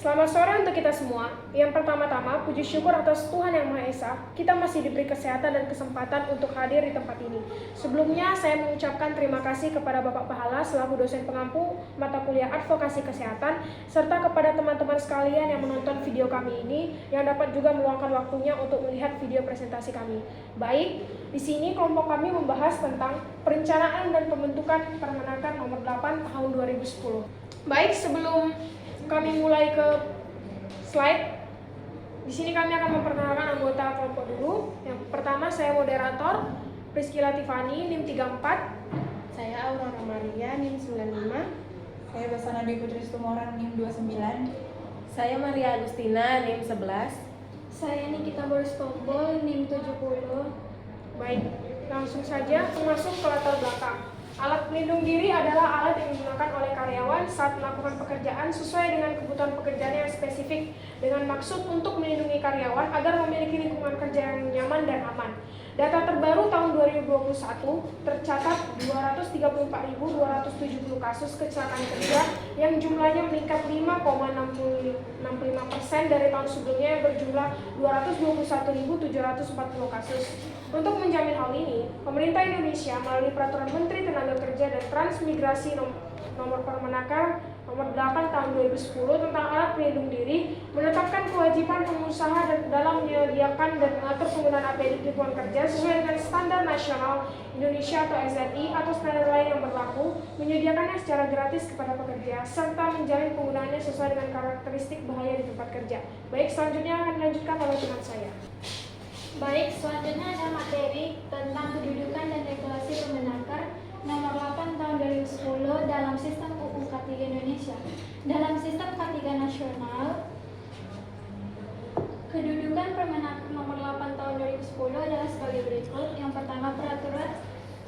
Selamat sore untuk kita semua. Yang pertama-tama, puji syukur atas Tuhan Yang Maha Esa, kita masih diberi kesehatan dan kesempatan untuk hadir di tempat ini. Sebelumnya, saya mengucapkan terima kasih kepada Bapak Pahala selaku dosen pengampu mata kuliah Advokasi Kesehatan, serta kepada teman-teman sekalian yang menonton video kami ini, yang dapat juga meluangkan waktunya untuk melihat video presentasi kami. Baik, di sini kelompok kami membahas tentang perencanaan dan pembentukan Permenaker nomor 8 tahun 2010. Baik, sebelum kami mulai ke slide. Di sini kami akan memperkenalkan anggota kelompok dulu. Yang pertama saya moderator Priscila Tiffany NIM 34. Saya Aurora Maria NIM 95. Saya Basana Dwi Putri Sumoran NIM 29. Saya Maria Agustina NIM 11. Saya Nikita Boris Tombol NIM 70. Baik, langsung saja masuk ke latar belakang. Alat pelindung diri adalah alat yang digunakan oleh karyawan saat melakukan pekerjaan sesuai dengan kebutuhan pekerjaan yang spesifik dengan maksud untuk melindungi karyawan agar memiliki lingkungan kerja yang nyaman dan aman. Data terbaru tahun 2021 tercatat 234.270 kasus kecelakaan kerja yang jumlahnya meningkat 5,65% dari tahun sebelumnya yang berjumlah 221.740 kasus. Untuk menjamin hal ini, pemerintah Indonesia melalui Peraturan Menteri Tenaga Kerja dan Transmigrasi nomor Permenaker nomor 8 tahun 2010 tentang alat pelindung diri menetapkan kewajiban pengusaha dalam menyediakan dan mengatur penggunaan APD di lingkungan kerja sesuai dengan standar nasional Indonesia atau SNI atau standar lain yang berlaku, menyediakannya secara gratis kepada pekerja serta menjalin penggunaannya sesuai dengan karakteristik bahaya di tempat kerja. Baik, selanjutnya akan dilanjutkan oleh teman saya. Baik, selanjutnya ada materi tentang kedudukan dan regulasi Permenaker nomor 8 tahun 2010 dalam sistem UU K3 Indonesia. Dalam sistem K3 nasional, kedudukan Permenaker nomor 8 tahun 2010 adalah sebagai berikut. Yang pertama, peraturan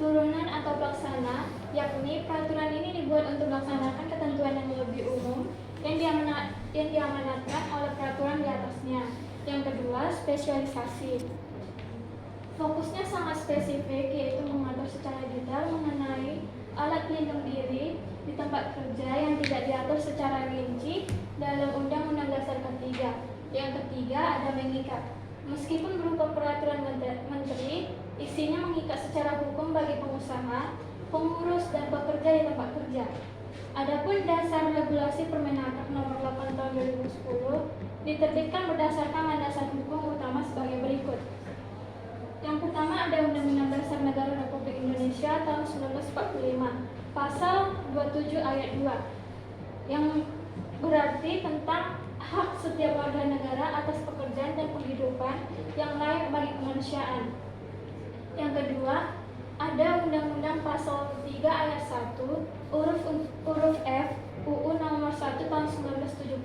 turunan atau pelaksana, yakni peraturan ini dibuat untuk melaksanakan ketentuan yang lebih umum yang diamanatkan oleh peraturan di atasnya. Yang kedua, spesialisasi. Fokusnya sangat spesifik, yaitu mengatur secara detail mengenai alat pelindung diri di tempat kerja yang tidak diatur secara rinci dalam Undang-Undang Dasar Ketiga. Yang ketiga, ada mengikat. Meskipun berupa peraturan menteri, isinya mengikat secara hukum bagi pengusaha, pengurus, dan pekerja di tempat kerja. Adapun dasar regulasi Permenaker nomor 8 tahun 2010 diterbitkan berdasarkan landasan hukum utama sebagai berikut. Yang pertama ada Undang-Undang Dasar Negara Republik Indonesia tahun 1945, pasal 27 ayat 2, yang berarti tentang hak setiap warga negara atas pekerjaan dan penghidupan yang layak bagi kemanusiaan. Yang kedua, ada Undang-Undang Pasal 3 ayat 1 huruf F UU nomor 1 tahun 1970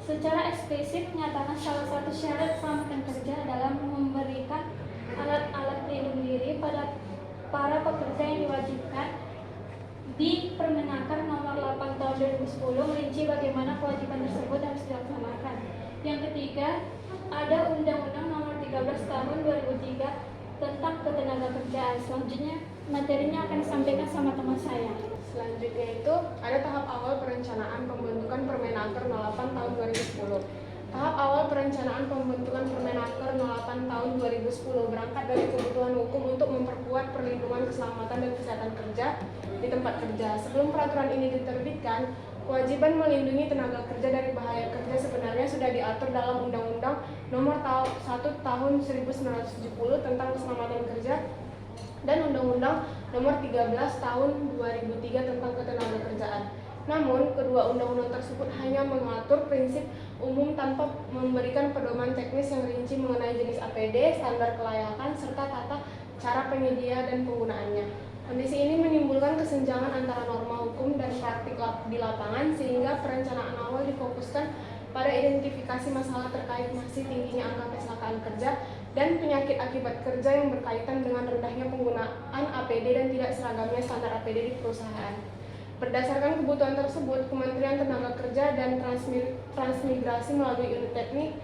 secara eksplisit menyatakan salah satu syarat keselamatan kerja adalah memberikan alat-alat pelindung diri pada para pekerja yang diwajibkan. Di Permenaker nomor 8 tahun 2010 merinci bagaimana kewajiban tersebut harus dilaksanakan. Yang ketiga, ada Undang-Undang nomor 13 tahun 2003 tentang ketenagakerjaan. Selanjutnya materinya akan disampaikan sama teman saya. Selanjutnya itu ada tahap awal perencanaan pembentukan Permenaker 08 tahun 2010. Tahap awal perencanaan pembentukan Permenaker 08 tahun 2010 berangkat dari kebutuhan hukum untuk memperkuat perlindungan keselamatan dan kesehatan kerja di tempat kerja. Sebelum peraturan ini diterbitkan, kewajiban melindungi tenaga kerja dari bahaya kerja sebenarnya sudah diatur dalam Undang-Undang nomor 1 tahun 1970 tentang keselamatan kerja dan Undang-Undang nomor 13 tahun 2003 tentang ketenagakerjaan. Namun, kedua undang-undang tersebut hanya mengatur prinsip umum tanpa memberikan pedoman teknis yang rinci mengenai jenis APD, standar kelayakan, serta tata cara penyedia dan penggunaannya. Kondisi ini menimbulkan kesenjangan antara norma hukum dan praktik di lapangan sehingga perencanaan awal difokuskan pada identifikasi masalah terkait masih tingginya angka kecelakaan kerja dan penyakit akibat kerja yang berkaitan dengan rendahnya penggunaan APD dan tidak seragamnya standar APD di perusahaan. Berdasarkan kebutuhan tersebut, Kementerian Tenaga Kerja dan Transmigrasi melalui unit teknik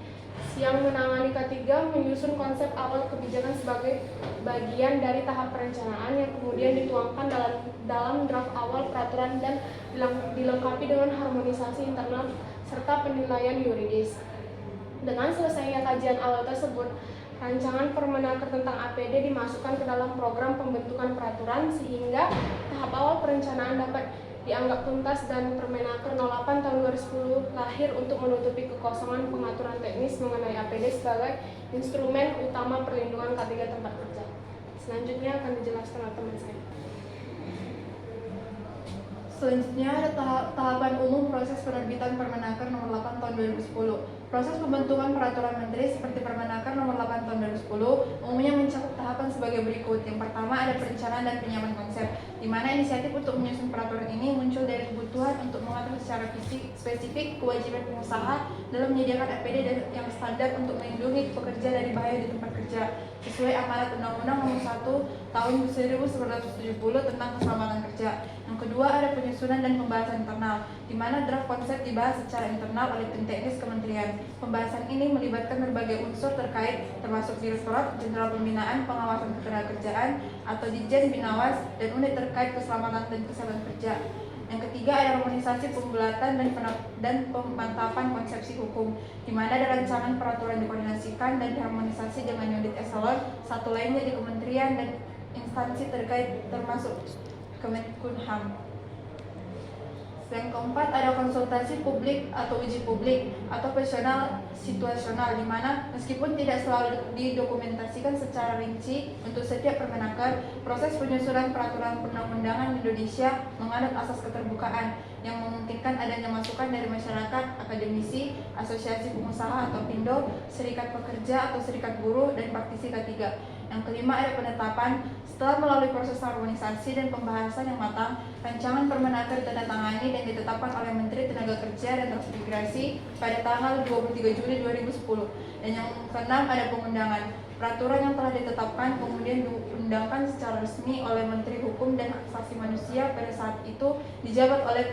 Yang menangani ketiga menyusun konsep awal kebijakan sebagai bagian dari tahap perencanaan yang kemudian dituangkan dalam draft awal peraturan dan dilengkapi dengan harmonisasi internal serta penilaian yuridis. Dengan selesainya kajian awal tersebut, rancangan Permenaker tentang APD dimasukkan ke dalam program pembentukan peraturan sehingga tahap awal perencanaan dapat dianggap tuntas dan Permenaker 08 tahun 2010 lahir untuk menutupi kekosongan pengaturan teknis mengenai APD sebagai instrumen utama perlindungan K3 tempat kerja. Selanjutnya akan dijelaskan oleh teman saya. Selanjutnya ada tahapan umum proses penerbitan Permenaker nomor 8 tahun 2010. Proses pembentukan peraturan menteri seperti Permenaker nomor 8 tahun 2010 umumnya mencakup tahapan sebagai berikut. Yang pertama ada perencanaan dan penyiapan konsep, di mana inisiatif untuk menyusun peraturan ini muncul dari kebutuhan untuk mengatur secara spesifik kewajiban pengusaha dalam menyediakan APD yang standar untuk melindungi pekerja dari bahaya di tempat kerja sesuai amanat Undang-Undang Nomor 1 Tahun 1970 tentang keselamatan kerja. Yang kedua ada penyusunan dan pembahasan internal, di mana draft konsep dibahas secara internal oleh tim teknis kementerian. Pembahasan ini melibatkan berbagai unsur terkait, termasuk Direktorat Jenderal Pembinaan Pengawasan Ketenagakerjaan atau Ditjen Binawas dan unit terkait keselamatan dan kesehatan kerja. Yang ketiga ada harmonisasi pembulatan dan pemantapan konsepsi hukum, di mana ada rancangan peraturan dikoordinasikan dan diharmonisasi dengan unit eselon satu lainnya di kementerian dan instansi terkait termasuk Kemenkumham. Yang keempat ada konsultasi publik atau uji publik atau personal situasional, di mana meskipun tidak selalu didokumentasikan secara rinci untuk setiap Permenaker, proses penyusunan peraturan perundang-undangan Indonesia menganut asas keterbukaan yang memungkinkan adanya masukan dari masyarakat, akademisi, asosiasi pengusaha atau PINDO, serikat pekerja atau serikat buruh, dan praktisi K3. Yang kelima ada penetapan. Setelah melalui proses harmonisasi dan pembahasan yang matang, rancangan Permenaker ditandatangani dan ditetapkan oleh Menteri Tenaga Kerja dan Transmigrasi pada tanggal 23 Juli 2010. Dan yang keenam ada pengundangan. Peraturan yang telah ditetapkan kemudian diundangkan secara resmi oleh Menteri Hukum dan Hak Asasi Manusia pada saat itu dijabat oleh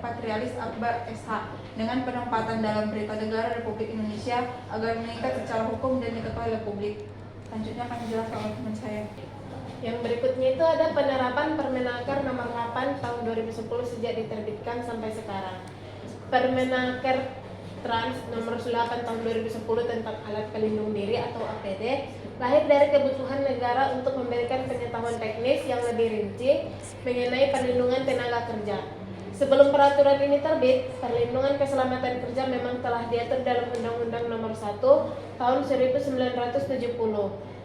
Patrialis Akbar SH dengan penempatan dalam Berita Negara Republik Indonesia agar mengikat secara hukum dan diketahui oleh publik. Selanjutnya akan dijelaskan oleh teman saya. Yang berikutnya itu ada penerapan Permenaker nomor 8 tahun 2010 sejak diterbitkan sampai sekarang. Permenaker Trans nomor 8 tahun 2010 tentang alat pelindung diri atau APD lahir dari kebutuhan negara untuk memberikan pengetahuan teknis yang lebih rinci mengenai perlindungan tenaga kerja. Sebelum peraturan ini terbit, perlindungan keselamatan kerja memang telah diatur dalam Undang-Undang Nomor 1 Tahun 1970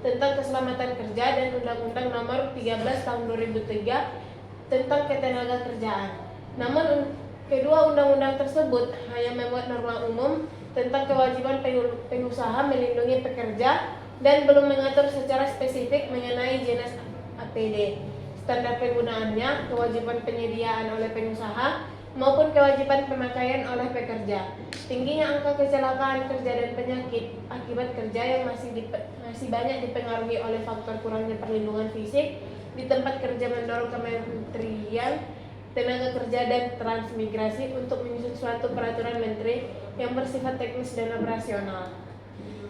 tentang keselamatan kerja dan Undang-Undang Nomor 13 Tahun 2003 tentang ketenagakerjaan. Namun kedua undang-undang tersebut hanya memuat norma umum tentang kewajiban pengusaha melindungi pekerja dan belum mengatur secara spesifik mengenai jenis APD, standar penggunaannya, kewajiban penyediaan oleh pengusaha, maupun kewajiban pemakaian oleh pekerja. Tingginya angka kecelakaan kerja dan penyakit akibat kerja yang masih banyak dipengaruhi oleh faktor kurangnya perlindungan fisik di tempat kerja mendorong Kementerian Tenaga Kerja dan Transmigrasi untuk menyusun suatu peraturan menteri yang bersifat teknis dan operasional.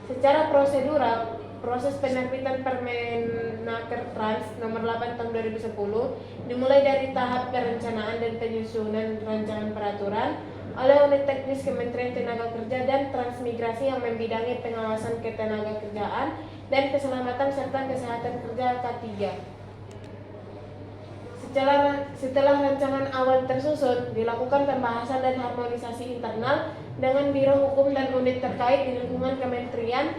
Secara prosedural, proses penerbitan Permenaker Trans nomor 8 tahun 2010 dimulai dari tahap perencanaan dan penyusunan rancangan peraturan oleh unit teknis Kementerian Tenaga Kerja dan Transmigrasi yang membidangi pengawasan ketenagakerjaan dan keselamatan serta kesehatan kerja K3. Setelah rancangan awal tersusun, dilakukan pembahasan dan harmonisasi internal dengan Biro Hukum dan unit terkait di lingkungan kementerian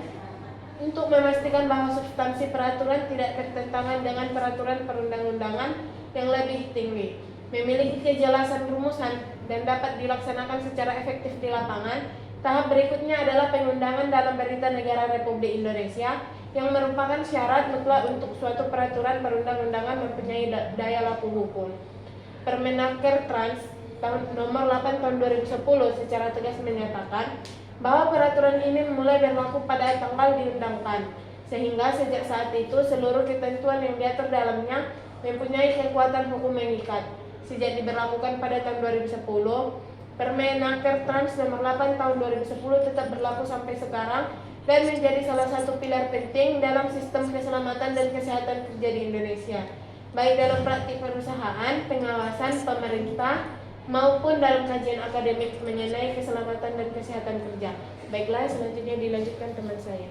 untuk memastikan bahwa substansi peraturan tidak bertentangan dengan peraturan perundang-undangan yang lebih tinggi, memiliki kejelasan rumusan, dan dapat dilaksanakan secara efektif di lapangan. Tahap berikutnya adalah pengundangan dalam Berita Negara Republik Indonesia yang merupakan syarat mutlak untuk suatu peraturan perundang-undangan mempunyai daya laku hukum. Permenaker Trans nomor 8 tahun 2010 secara tegas menyatakan bahwa peraturan ini mulai berlaku pada tanggal diundangkan, sehingga sejak saat itu seluruh ketentuan yang diatur dalamnya mempunyai kekuatan hukum mengikat. Sejak diberlakukan pada tahun 2010, Permenaker Trans nomor 8 tahun 2010 tetap berlaku sampai sekarang dan menjadi salah satu pilar penting dalam sistem keselamatan dan kesehatan kerja di Indonesia, baik dalam praktik perusahaan, pengawasan pemerintah, maupun dalam kajian akademik mengenai keselamatan dan kesehatan kerja. Baiklah, selanjutnya dilanjutkan teman saya.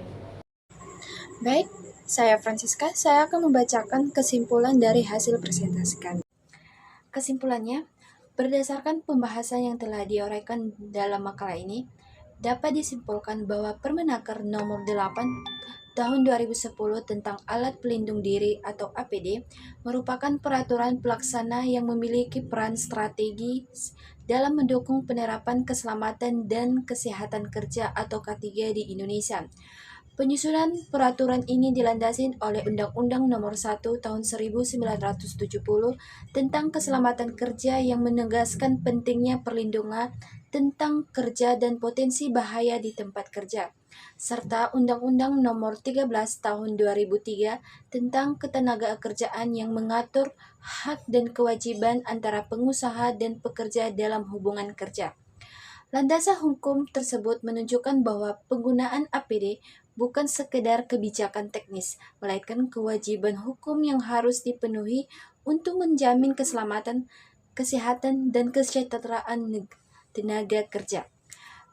Baik, saya Francisca. Saya akan membacakan kesimpulan dari hasil presentasi kami. Kesimpulannya, berdasarkan pembahasan yang telah diuraikan dalam makalah ini, dapat disimpulkan bahwa Permenaker nomor 8 tahun 2010 tentang alat pelindung diri atau APD merupakan peraturan pelaksana yang memiliki peran strategis dalam mendukung penerapan keselamatan dan kesehatan kerja atau K3 di Indonesia. Penyusunan peraturan ini dilandasi oleh Undang-Undang Nomor 1 Tahun 1970 tentang Keselamatan Kerja yang menegaskan pentingnya perlindungan tentang kerja dan potensi bahaya di tempat kerja, serta Undang-Undang Nomor 13 Tahun 2003 tentang Ketenagakerjaan yang mengatur hak dan kewajiban antara pengusaha dan pekerja dalam hubungan kerja. Landasan hukum tersebut menunjukkan bahwa penggunaan APD bukan sekedar kebijakan teknis, melainkan kewajiban hukum yang harus dipenuhi untuk menjamin keselamatan, kesehatan, dan kesejahteraan tenaga kerja.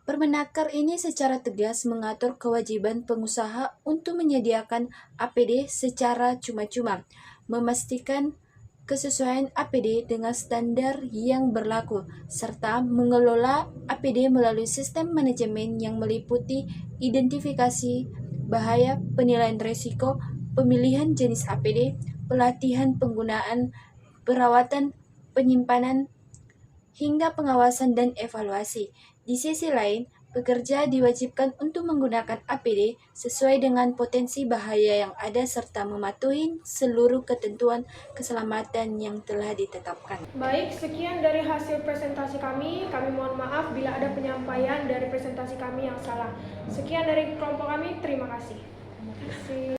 Permenaker ini secara tegas mengatur kewajiban pengusaha untuk menyediakan APD secara cuma-cuma, memastikan kesesuaian APD dengan standar yang berlaku, serta mengelola APD melalui sistem manajemen yang meliputi identifikasi bahaya, penilaian risiko, pemilihan jenis APD, pelatihan penggunaan, perawatan, penyimpanan, hingga pengawasan dan evaluasi. Di sisi lain, pekerja diwajibkan untuk menggunakan APD sesuai dengan potensi bahaya yang ada serta mematuhi seluruh ketentuan keselamatan yang telah ditetapkan. Baik, sekian dari hasil presentasi kami. Kami mohon maaf bila ada penyampaian dari presentasi kami yang salah. Sekian dari kelompok kami, terima kasih.